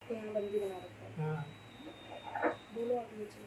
आपको यहाँ बंदी बना रखा है। हाँ बोलो आप नीचे।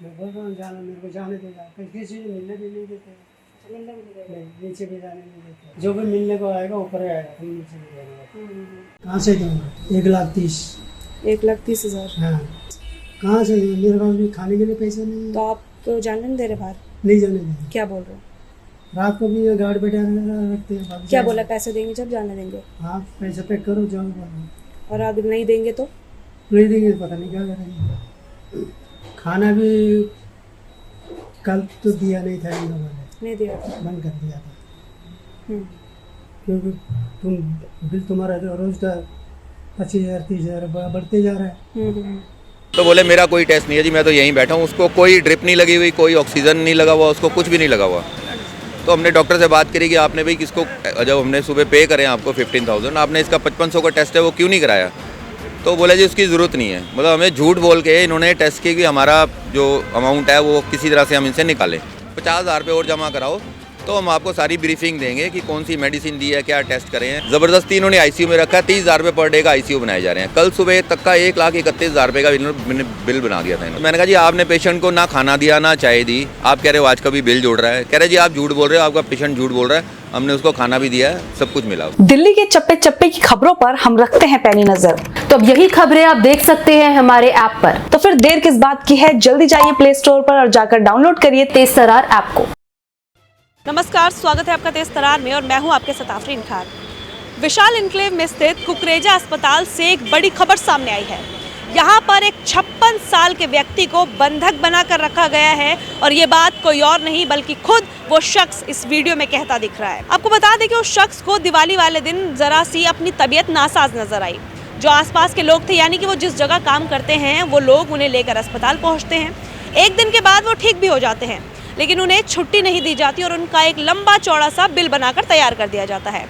मैं बोल रहा हूँ जाना, मेरे को जाने देगा, किसी से मिलने भी नहीं देते। अच्छा मिलने भी नहीं देगा। नहीं, नीचे भी जाने नहीं देते। जो भी मिलने को आएगा ऊपर ही आएगा, हम नीचे नहीं जाएंगे। कहाँ से दूँगा? 1,30,000। 1,30,000। हाँ कहाँ से दूँगा? मेरे पास भी खाने के लिए पैसे नहीं है। तो आप तो जाने नहीं दे रहे बाहर? नहीं जाने देंगे। क्या बोल रहे हो? रात को भी गार्ड बैठा रखते हैं। क्या बोला पैसे देंगे जब जाने देंगे? हाँ पैसे पैक करो जाओ बोलो। और अगर नहीं देंगे तो? नहीं देंगे पता नहीं क्या करेंगे। खाना भी कल तो दिया नहीं था इन लोगों ने, नहीं दिया था। बंद कर दिया था। हम्म। क्योंकि तुम बिल तुम्हारा रोज का 25,000 30,000 बढ़ते जा रहा है। तो बोले मेरा कोई टेस्ट नहीं है जी, मैं तो यहीं बैठा हूँ। उसको कोई ड्रिप नहीं लगी हुई, कोई ऑक्सीजन नहीं लगा हुआ, उसको कुछ भी नहीं लगा हुआ। तो हमने डॉक्टर से बात करी कि आपने भाई किसको, जब हमने सुबह पे करें आपको 15,000, आपने इसका 5500 का टेस्ट है वो क्यों नहीं कराया? तो बोले जी उसकी ज़रूरत नहीं है। मतलब हमें झूठ बोल के इन्होंने टेस्ट किया कि हमारा जो अमाउंट है वो किसी तरह से हम इनसे निकालें। 50,000 रुपये और जमा कराओ तो हम आपको सारी ब्रीफिंग देंगे कि कौन सी मेडिसिन दी है, क्या टेस्ट करें हैं। ज़बरदस्ती इन्होंने आईसीयू में रखा है। 30,000 रुपये पर डे का आईसीयू बनाए जा रहे हैं। कल सुबह तक का 1,31,000 रुपये का बिल बना दिया था इन्होंने। मैंने कहा जी आपने पेशेंट को ना खाना दिया ना चाय दी, आप कह रहे हो आज का भी बिल जोड़ रहा है। कह रहे जी आप झूठ बोल रहे हो, आपका पेशेंट झूठ बोल रहा है, हमने उसको खाना भी दिया है, सब कुछ मिला। दिल्ली के चप्पे चप्पे की खबरों पर हम रखते हैं पैनी नजर, तो अब यही खबरें आप देख सकते हैं हमारे ऐप पर। तो फिर देर किस बात की है, जल्दी जाइए प्ले स्टोर पर और जाकर डाउनलोड करिए तेज तरार ऐप को। नमस्कार, स्वागत है आपका तेज तरार में और मैं हूं आपके साथ आफरीन खान। विशाल इनक्लेव में स्थित कुकरेजा अस्पताल से एक बड़ी खबर सामने आई है। यहाँ पर एक 56 साल के व्यक्ति को बंधक बनाकर रखा गया है और ये बात कोई और नहीं बल्कि खुद वो शख्स इस वीडियो में कहता दिख रहा है। आपको बता दें कि उस शख्स को दिवाली वाले दिन जरा सी अपनी तबीयत नासाज नजर आई। जो आसपास के लोग थे, यानी कि वो जिस जगह काम करते हैं वो लोग उन्हें लेकर अस्पताल पहुँचते हैं। एक दिन के बाद वो ठीक भी हो जाते हैं, लेकिन उन्हें छुट्टी नहीं दी जाती और उनका एक लंबा चौड़ा सा बिल बनाकर तैयार कर दिया जाता है।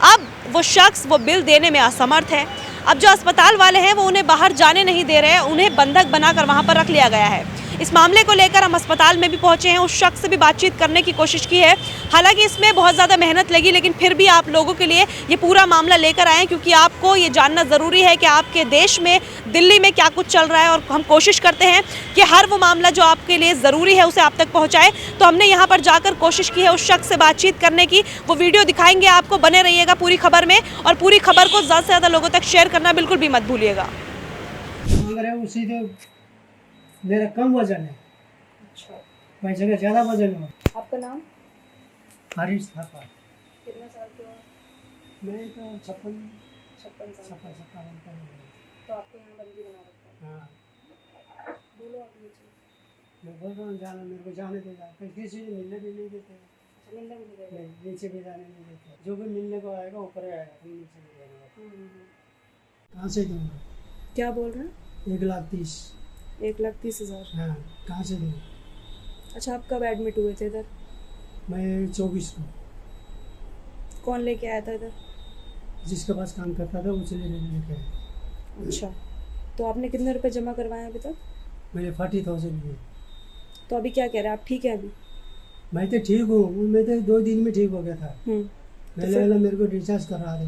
अब वो शख्स वो बिल देने में असमर्थ है। अब जो अस्पताल वाले हैं वो उन्हें बाहर जाने नहीं दे रहे हैं, उन्हें बंधक बनाकर वहां पर रख लिया गया है। इस मामले को लेकर हम अस्पताल में भी पहुंचे हैं, उस शख्स से भी बातचीत करने की कोशिश की है। हालांकि इसमें बहुत ज़्यादा मेहनत लगी, लेकिन फिर भी आप लोगों के लिए ये पूरा मामला लेकर आए, क्योंकि आपको ये जानना ज़रूरी है कि आपके देश में, दिल्ली में क्या कुछ चल रहा है। और हम कोशिश करते हैं कि हर वो मामला जो आपके लिए ज़रूरी है उसे आप तक पहुँचाए। तो हमने यहाँ पर जाकर कोशिश की है उस शख्स से बातचीत करने की। वो वीडियो दिखाएंगे आपको, बने रहिएगा पूरी खबर में और पूरी खबर को ज़्यादा से ज़्यादा लोगों तक शेयर करना बिल्कुल भी मत भूलिएगा। उसी तो मेरा कम वजन है। अच्छा, पैसे का ज़्यादा वजन है। आपका नाम? हारिस थापा। कितने साल के हो? मैं तो 56 56 साल। 57 का हूँ। तो आपको यहाँ बंदी बना रखा है। हाँ बोलो आप नीचे। मैं बोल रहा हूँ जाना, मेरे को जाने देगा, किसी से मिलने भी नहीं देते। अच्छा मिलने भी नहीं देगा। नहीं, नीचे भी जाने नहीं देते। जो भी मिलने को आएगा ऊपर ही आएगा, हम नीचे नहीं जाएंगे। कहाँ से दूँगा? क्या बोल रहे हैं? 1,30,000। 1,30,000। हाँ कहाँ से दूँगा? अच्छा, आप कब एडमिट हुए थे इधर? मैं 24 को। कौन लेके आया था इधर? जिसके पास काम करता था उसे लेके आया। अच्छा, तो आपने कितने रुपए जमा करवाए अभी तक? मैंने 40,000 दिए। तो अभी क्या कह रहे हैं आप, ठीक है अभी? मैं तो ठीक हूँ, मैं तो 2 दिन में ठीक हो गया था। पहले वाला मेरे को डिस्चार्ज करा दो।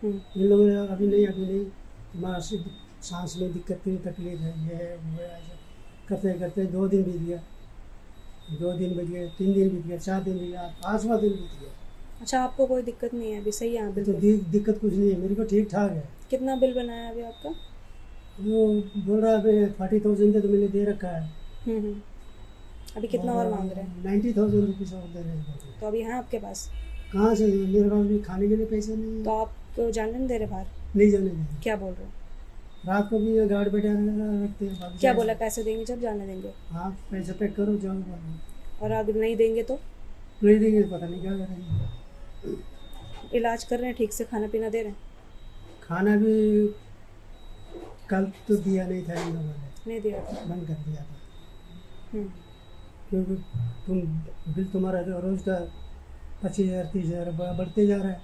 इन लोगों ने अभी नहीं, तुम्हारा सांस में दिक्कत नहीं, तकलीफ है, ये है वो है, ऐसा करते करते 2 दिन बीत गया, 2 दिन बीत गए, 3 दिन बीत गया, 4 दिन बीत गया, 5वां दिन बीत गया। अच्छा, आपको कोई दिक्कत नहीं है अभी? सही है तो दिक्कत कुछ नहीं है, मेरे को ठीक ठाक है। कितना बिल बनाया अभी आपका? वो बोल रहा है 40,000 तो मैंने दे रखा है। अभी कितना और मांग रहे हैं? 90,000 रुपीज़ और दे रहे हैं। तो अभी है आपके पास? कहाँ से? मेरे पास भी खाने के लिए पैसे नहीं है। तो आप तो जाने नहीं दे रहे बाहर? नहीं जाने देंगे। क्या बोल रहे हो? रात को भी गार्ड बैठा रखते हैं। क्या बोला पैसे देंगे जब जाने देंगे? हाँ पैसे पैक करो जाओ बोलो। और अगर नहीं देंगे तो? नहीं देंगे पता नहीं क्या करेंगे। इलाज कर रहे हैं ठीक से? खाना पीना दे रहे हैं? खाना भी कल तो दिया नहीं था इन लोगों ने, नहीं दिया था। बंद कर दिया था। क्योंकि बिल तुम्हारा रोज का 25,000 30,000 बढ़ते जा रहा है।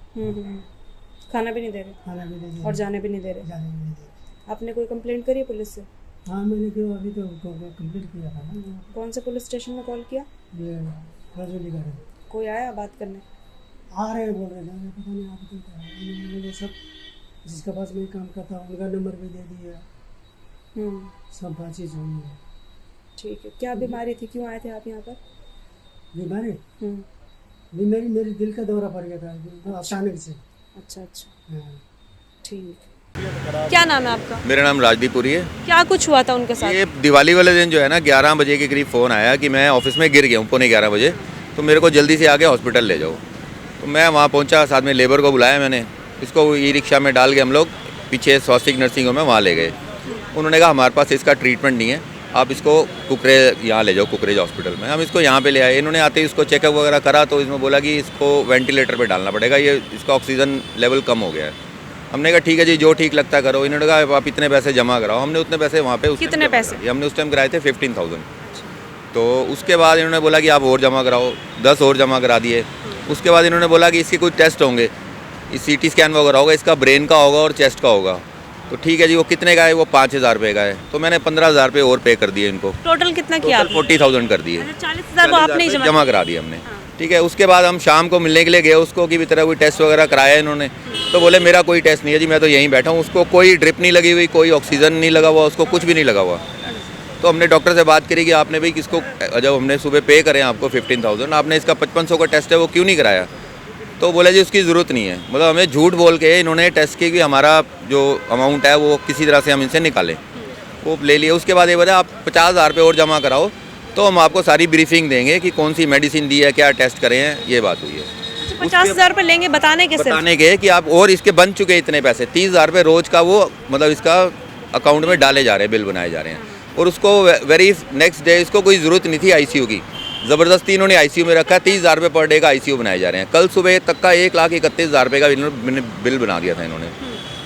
खाना भी नहीं दे रहे? खाना भी नहीं और जाने भी नहीं दे रहे? जाने भी नहीं दे रहे। आपने कोई कंप्लेंट करी है पुलिस से? हाँ मैंने क्यों अभी तो कंप्लीट किया था ना। कौन से पुलिस स्टेशन में कॉल किया? ये राजौली गार्डन। कोई आया बात करने? आ रहे हैं, बोल रहे हैं, पता नहीं आप तो क्या है। सब जिसके पास मैं काम करता हूँ उनका नंबर भी दे दिया, सब बातचीत हुई है। ठीक है, क्या बीमारी थी, क्यों आए थे आप यहाँ पर? बीमारी हम्म, बीमारी मेरे दिल का दौरा पड़ गया था अचानक से। अच्छा अच्छा, हाँ। ठीक। क्या नाम है आपका? मेरा नाम राजदीपुरी है। क्या कुछ हुआ था उनके साथ? ये दिवाली वाले दिन जो है ना 11 बजे के करीब फ़ोन आया कि मैं ऑफिस में गिर गया हूँ 11:15 बजे, तो मेरे को जल्दी से आके हॉस्पिटल ले जाओ। तो मैं वहाँ पहुँचा, साथ में लेबर को बुलाया मैंने, इसको ई रिक्शा में डाल के हम लोग पीछे स्वास्तिक नर्सिंग होम में वहाँ ले गए। उन्होंने कहा हमारे पास इसका ट्रीटमेंट नहीं है, आप इसको कुकरे यहाँ ले जाओ, कुकरेज हॉस्पिटल में। हम इसको यहाँ पे ले आए। इन्होंने आते ही इसको चेकअप वगैरह करा तो इसमें बोला कि इसको वेंटिलेटर पे डालना पड़ेगा, ये इसका ऑक्सीजन लेवल कम हो गया है। हमने कहा ठीक है जी, जो ठीक लगता करो। इन्होंने कहा आप इतने पैसे जमा कराओ। हमने उतने पैसे वहाँ पे कितने पैसे? हमने उस टाइम कराए थे 15,000। तो उसके बाद इन्होंने बोला कि आप और जमा कराओ, 10 और जमा करा दिए। उसके बाद इन्होंने बोला कि इसके कुछ टेस्ट होंगे, CT स्कैन वगैरह होगा, इसका ब्रेन का होगा और चेस्ट का होगा। तो ठीक है जी, वो कितने का है? वो 5,000 रुपये का है। तो मैंने 15,000 रुपये और पे कर दिए इनको। टोटल कितना किया आपने? 40,000 कर दिए। 40,000 वो आपने ही जमा करा दिए हमने। ठीक है, उसके बाद हम शाम को मिलने के लिए गए उसको कि तरह कोई टेस्ट वगैरह कराया इन्होंने। तो बोले मेरा कोई टेस्ट नहीं है जी, मैं तो यहीं बैठा हूँ। उसको कोई ड्रिप नहीं लगी हुई, कोई ऑक्सीजन नहीं लगा हुआ, उसको कुछ भी नहीं लगा हुआ। तो हमने डॉक्टर से बात करी कि आपने भाई किसको, जब हमने सुबह पे करें आपको 15,000, आपने इसका 5500 का टेस्ट है वो क्यों नहीं कराया? तो बोले जी उसकी ज़रूरत नहीं है। मतलब हमें झूठ बोल के इन्होंने टेस्ट की कि हमारा जो अमाउंट है वो किसी तरह से हम इनसे निकालें, वो ले लिए। उसके बाद ये बोला आप 50,000 रुपये और जमा कराओ तो हम आपको सारी ब्रीफिंग देंगे कि कौन सी मेडिसिन दी है, क्या टेस्ट करे हैं, ये बात हुई है। 50,000 रुपये लेंगे बताने के? बताने के कि आप, और इसके बन चुके इतने पैसे 30,000 रुपये रोज़ का, वो मतलब इसका अकाउंट में डाले जा रहे हैं, बिल बनाए जा रहे हैं। और उसको वेरी नेक्स्ट डे इसको कोई ज़रूरत नहीं थी ICU की, ज़बरदस्ती इन्होंने ICU में रखा। 30,000 रुपये पर डे का ICU बनाए जा रहे हैं। कल सुबह तक का 1,31,000 रुपये का बिल बना दिया था इन्होंने।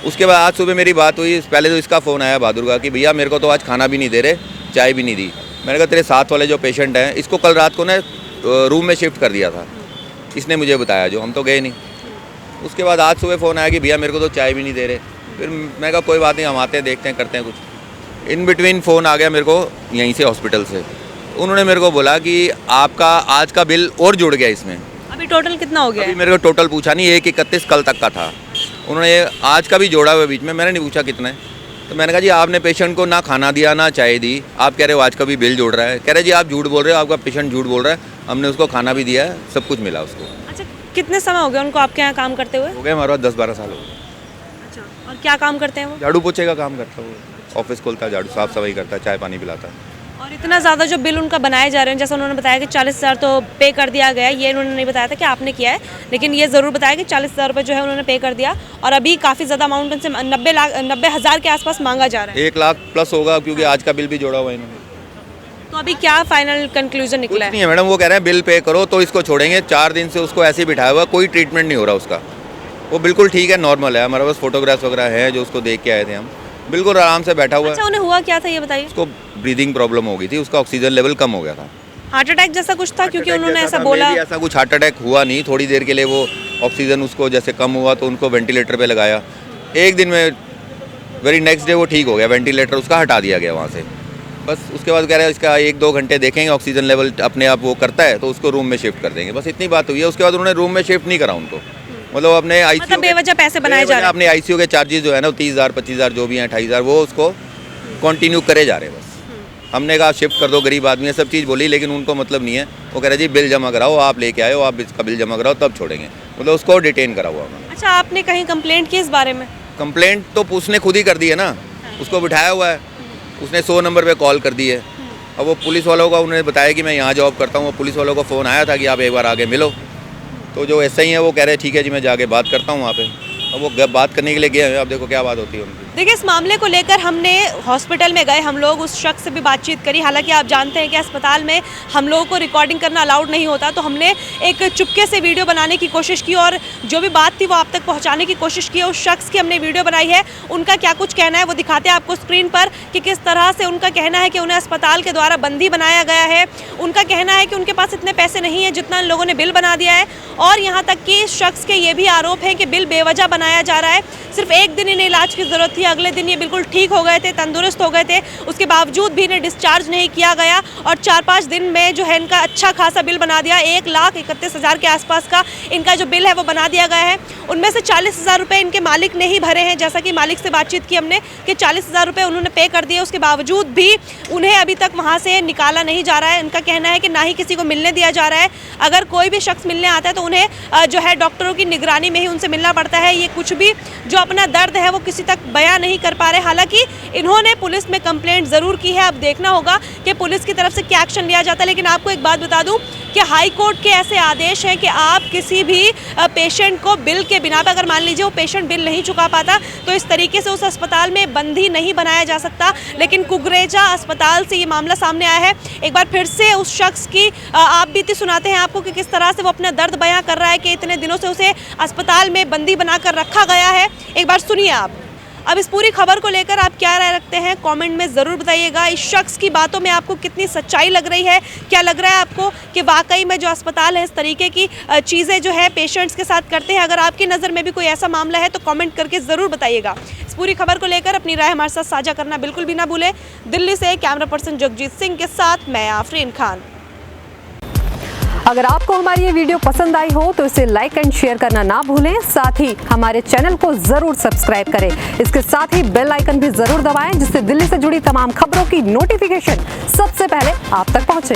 उसके बाद आज सुबह मेरी बात हुई, पहले तो इसका फ़ोन आया बहादुर का कि भैया मेरे को तो आज खाना भी नहीं दे रहे, चाय भी नहीं दी। मैंने कहा तेरे साथ वाले जो पेशेंट हैं इसको कल रात को ना रूम में शिफ्ट कर दिया था, इसने मुझे बताया, जो हम तो गए नहीं। उसके बाद आज सुबह फ़ोन आया कि भैया मेरे को तो चाय भी नहीं दे रहे। फिर मैं कहा कोई बात नहीं, हम आते हैं, देखते हैं, करते हैं कुछ। इन बिटवीन फ़ोन आ गया मेरे को यहीं से हॉस्पिटल से। उन्होंने मेरे को बोला कि आपका आज का बिल और जुड़ गया इसमें। अभी टोटल कितना हो गया? अभी मेरे को टोटल पूछा नहीं, 1,31 कल तक का था। उन्होंने आज का भी जोड़ा हुआ बीच में, मैंने नहीं पूछा कितना है। तो मैंने कहा जी आपने पेशेंट को ना खाना दिया ना चाय दी, आप कह रहे हो आज का भी बिल जोड़ रहा है। कह रहे जी आप झूठ बोल रहे हो, आपका पेशेंट झूठ बोल रहा है, हमने उसको खाना भी दिया है, सब कुछ मिला उसको। अच्छा, कितने समय हो गया उनको आपके यहाँ काम करते हुए? हो गए हमारे 10-12 साल हो गए। अच्छा, और क्या काम करते हैं वो? झाड़ू पोछे का काम करता है वो, ऑफिस खोलता है, झाड़ू साफ सफाई करता है, चाय पानी पिलाता है। और इतना ज़्यादा जो बिल उनका बनाए जा रहे हैं, जैसे उन्होंने बताया कि 40,000 तो पे कर दिया गया, ये उन्होंने नहीं बताया था कि आपने किया है, लेकिन ये ज़रूर बताया कि 40,000 रुपये जो है उन्होंने पे कर दिया। और अभी काफ़ी ज़्यादा अमाउंट उनसे 90,000 के आसपास मांगा जा रहा है। 1 लाख प्लस होगा क्योंकि आज का बिल भी जोड़ा हुआ है इन्होंने। तो अभी क्या फाइनल कंक्लूजन कुछ निकला नहीं है? है मैडम, वो कह रहे हैं बिल पे करो तो इसको छोड़ेंगे। 4 दिन से उसको ऐसे ही बिठाया हुआ, कोई ट्रीटमेंट नहीं हो रहा उसका। वो बिल्कुल ठीक है, नॉर्मल है। हमारे पास फोटोग्राफ्स वगैरह है जो उसको देख के आए थे हम, बिल्कुल आराम से बैठा हुआ है। अच्छा, उन्हें हुआ क्या था ये बताइए? उसको ब्रीदिंग प्रॉब्लम हो गई थी, उसका ऑक्सीजन लेवल कम हो गया था। हार्ट अटैक जैसा कुछ था? क्योंकि Heart उन्होंने attack ऐसा जैसा था, बोला। मेरी ऐसा कुछ हार्ट अटैक हुआ नहीं। थोड़ी देर के लिए वो ऑक्सीजन उसको जैसे कम हुआ तो उनको वेंटिलेटर पे लगाया। एक दिन में वेरी नेक्स्ट डे वो ठीक हो गया, वेंटिलेटर उसका हटा दिया गया वहाँ से। बस उसके बाद कह रहे हैं इसका 1-2 घंटे देखेंगे, ऑक्सीजन लेवल अपने आप वो करता है तो उसको रूम में शिफ्ट कर देंगे। बस इतनी बात हुई है। उसके बाद उन्होंने रूम में शिफ्ट नहीं करा उनको, मतलब अपने ICU मतलब बेवजह पैसे बनाए जा रहे हैं। अपने ICU के चार्जेस जो है ना 30,000 25,000 जो भी हैं 28,000 वो उसको कंटिन्यू करे जा रहे हैं। बस हमने कहा शिफ्ट कर दो, गरीब आदमी है, सब चीज़ बोली, लेकिन उनको मतलब नहीं है। वो कह रहे जी बिल जमा कराओ, आप लेके आए हो, आप इसका बिल जमा कराओ तब छोड़ेंगे, मतलब उसको डिटेन करा हुआ उन्होंने। अच्छा, आपने कहीं कंप्लेंट की इस बारे में? कंप्लेंट तो उसने खुद ही कर दी है ना, उसको बिठाया हुआ है, उसने 100 नंबर पे कॉल कर दी है। अब वो पुलिस वालों का उन्होंने बताया कि मैं यहाँ जॉब करता हूँ, वो पुलिस वालों का फ़ोन आया था कि आप एक बार आगे मिलो। तो जो ऐसा ही है वो कह रहे ठीक है जी मैं जाके बात करता हूँ वहाँ पे। अब वो बात करने के लिए गए हैं, अब देखो क्या बात होती है उनकी। देखिए, इस मामले को लेकर हमने हॉस्पिटल में गए, हम लोग उस शख्स से भी बातचीत करी। हालांकि आप जानते हैं कि अस्पताल में हम लोगों को रिकॉर्डिंग करना अलाउड नहीं होता, तो हमने एक चुपके से वीडियो बनाने की कोशिश की और जो भी बात थी वो आप तक पहुंचाने की कोशिश की। उस शख्स की हमने वीडियो बनाई है, उनका क्या कुछ कहना है वो दिखाते हैं आपको स्क्रीन पर कि किस तरह से उनका कहना है कि उन्हें अस्पताल के द्वारा बंदी बनाया गया है। उनका कहना है कि उनके पास इतने पैसे नहीं है जितना इन लोगों ने बिल बना दिया है, और यहाँ तक कि इस शख्स के ये भी आरोप है कि बिल बेवजह बनाया जा रहा है। सिर्फ एक दिन इन्हें इलाज की ज़रूरत थी थी, अगले दिन ये बिल्कुल ठीक हो गए थे, तंदुरुस्त हो गए थे। उसके बावजूद भी इन्हें डिस्चार्ज नहीं किया गया और 4-5 दिन में जो है इनका अच्छा खासा बिल बना दिया। 1,31,000 के आसपास का इनका जो बिल है वो बना दिया गया है। उनमें से 40,000 रुपये इनके मालिक ने ही भरे हैं। जैसा कि मालिक से बातचीत की हमने कि 40,000 रुपये उन्होंने पे कर दिए, उसके बावजूद भी उन्हें अभी तक वहाँ से निकाला नहीं जा रहा है। उनका कहना है कि ना ही किसी को मिलने दिया जा रहा है। अगर कोई भी शख्स मिलने आता है तो उन्हें जो है डॉक्टरों की निगरानी में ही उनसे मिलना पड़ता है। ये कुछ भी जो अपना दर्द है वो किसी तक बयां नहीं कर पा रहे। हालांकि इन्होंने पुलिस में कंप्लेंट ज़रूर की है। अब देखना होगा कि पुलिस की तरफ से क्या एक्शन लिया जाता है। लेकिन आपको एक बात बता दूं कि हाई कोर्ट के ऐसे आदेश हैं कि आप किसी भी पेशेंट को बिल के बिना पर, अगर मान लीजिए वो पेशेंट बिल नहीं चुका पाता, तो इस तरीके से उस अस्पताल में बंदी नहीं बनाया जा सकता। लेकिन कुकरेजा अस्पताल से ये मामला सामने आया है। एक बार फिर से उस शख्स की आप बीती सुनाते हैं आपको कि किस तरह से वो अपना दर्द बयां कर रहा है कि इतने दिनों से उसे अस्पताल में बंदी बनाकर रखा गया है। एक बार सुनिए आप। अब इस पूरी खबर को लेकर आप क्या राय रखते हैं, कमेंट में ज़रूर बताइएगा। इस शख्स की बातों में आपको कितनी सच्चाई लग रही है? क्या लग रहा है आपको कि वाकई में जो अस्पताल है इस तरीके की चीज़ें जो है पेशेंट्स के साथ करते हैं? अगर आपकी नज़र में भी कोई ऐसा मामला है तो कमेंट करके ज़रूर बताइएगा। इस पूरी खबर को लेकर अपनी राय हमारे साथ साझा करना बिल्कुल भी ना भूलें। दिल्ली से कैमरा पर्सन जगजीत सिंह के साथ मैं आफरीन खान। अगर आपको हमारी ये वीडियो पसंद आई हो तो इसे लाइक एंड शेयर करना ना भूलें। साथ ही हमारे चैनल को जरूर सब्सक्राइब करें। इसके साथ ही बेल आइकन भी जरूर दबाएं जिससे दिल्ली से जुड़ी तमाम खबरों की नोटिफिकेशन सबसे पहले आप तक पहुंचे।